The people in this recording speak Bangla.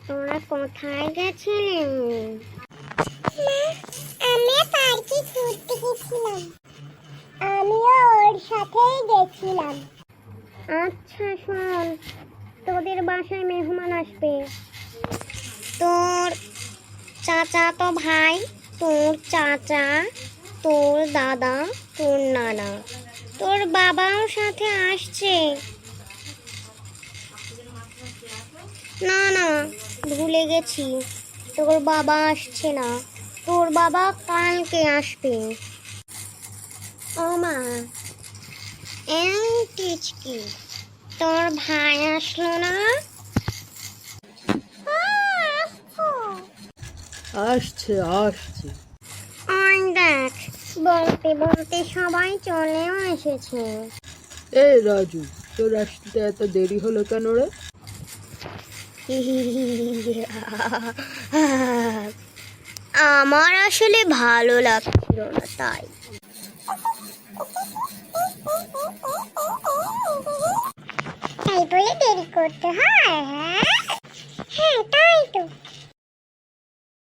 তোরা কোথায় গেছিলেন? আমি পার্কে ঘুরতে গেছিলাম। আমিও ওর সাথেই গেছিলাম। আচ্ছা শোন, তোদের বাসায় মেহমান আসবে। তোর চাচা তো ভাই, তোর চাচা, তোর দাদা, তোর নানা, তোর বাবাও সাথে আসছে। না না, ভুলে গেছি, তোর বাবা আসছে না, তোর বাবা কালকে আসবে। ও মা, এই টিচকি, তোর ভাই আসলো না? আসছে আসছে। ওই দেখ, বলতে বলতে সবাই চলেও এসেছে। এই রাজু, তোর আসতে এত দেরি হলো কেন রে? আমার আসলে ভালো লাগছিল না তাই। তাই বলে দেরি করতে হয়? হ্যাঁ, হ্যাঁ তাই তো।